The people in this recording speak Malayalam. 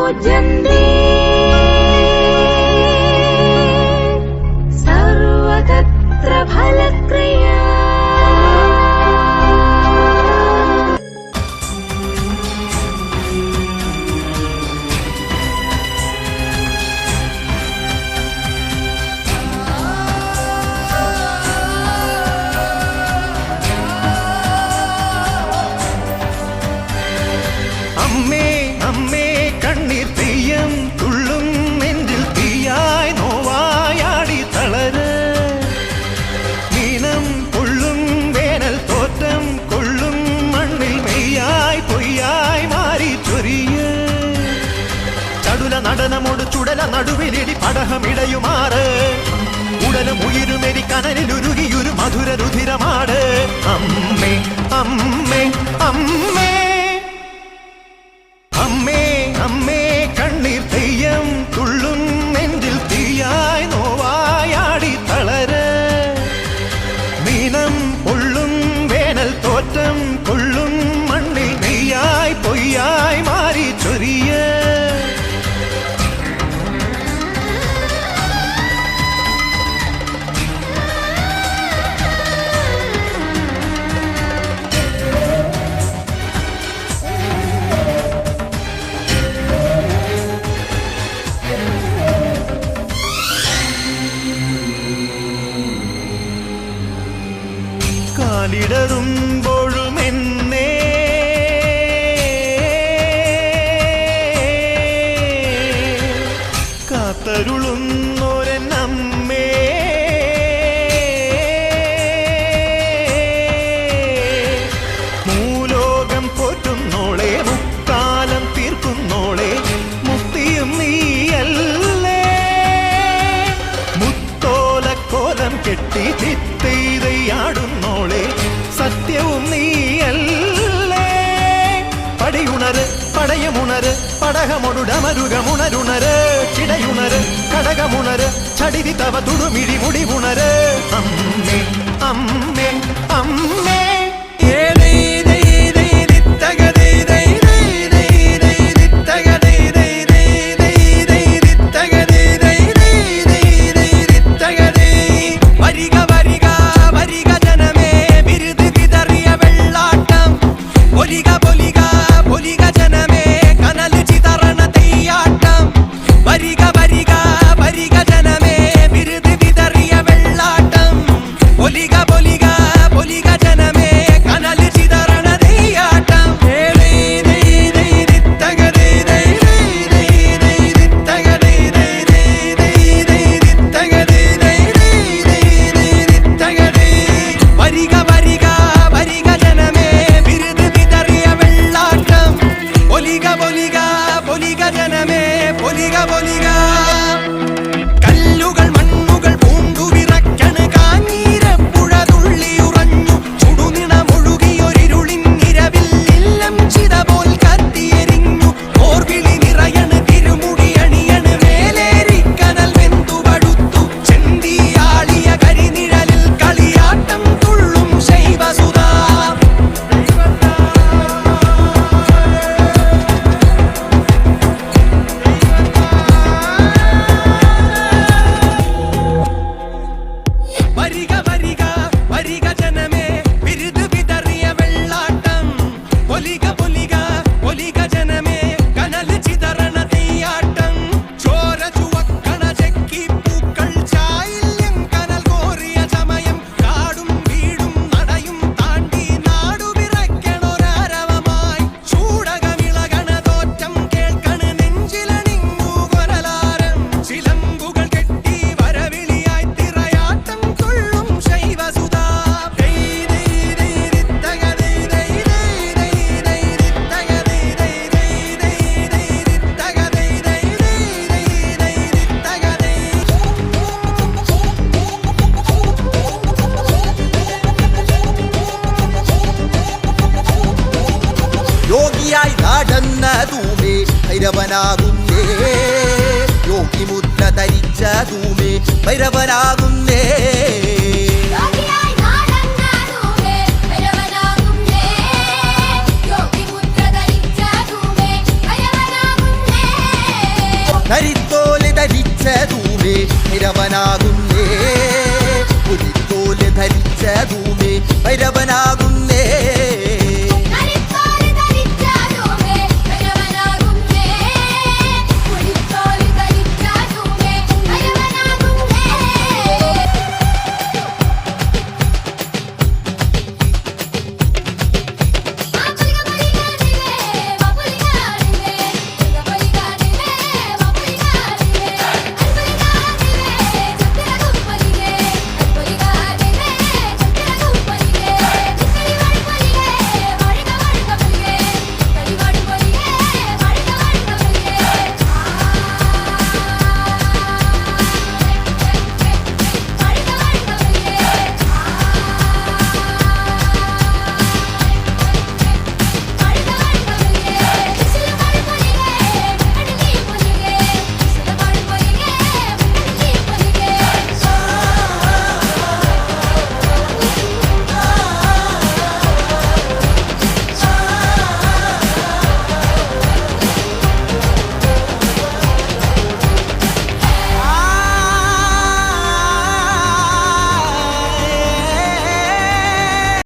पूज्यन्ते सर्वतत्र फलक्रिया। അമ്മേ അമ്മേ കണ്ണീർ തെയ്യം തുള്ളും നെഞ്ചിൽ തീയായി നോവായാടി തളര് നീനം കൊള്ളും വേനൽ തോറ്റം കൊള്ളും മണ്ണിൽ മെയ്യായി പൊയ്യായി മാറി ചൊരിയ ചടുല നടനമോട് ചുടല നടുവിലിടി പടഹമിടയുമാറ് ഉടലും ഉയരുമെരി കനലിലുരുകിയൊരു മധുര രുധിരമാട് അമ്മേ അമ്മേ അമ്മേ അമ്മേ അമ്മേ കണ്ണീർ തെയ്യം തുള്ളും നെഞ്ചിൽ തീയായി നോവായാടി തളര് മീനം കൊള്ളും വേനൽ തോറ്റം കൊള്ളും മണ്ണിൽ നെയ്യായി പൊയ്യായി മാറി ചൊരിയ കാലിടറുമ്പോഴും എന്നെ കാത്തരുളുന്നോരമ്മേ മൂലോകം പോറ്റുന്നോളെ മുക്കാലം തീർക്കുന്നോളെ മുക്തിയും നീയല്ലേ മുത്തോലക്കോലം കെട്ടി ചിത്തൈതയാടുന്നോളെ സത്യവും നീയല്ലേ പടിയുണര് പടയമുണര് പടകമൊടുടമരുകമുണരുണര് ചിടയുണര് കടകമുണര് ചടിതി തവ തുടുമിഴി മുടിവുണര് അമ്മേ അമ്മേ അമ്മേ യോഗിയായി നടന്നതുമേ ഭൈരവനാകുന്നേ യോഗിമുദ്ര ധരിച്ചതുമേ ഭൈരവനാകുന്നേ ഭൈരവനാകുന്നേ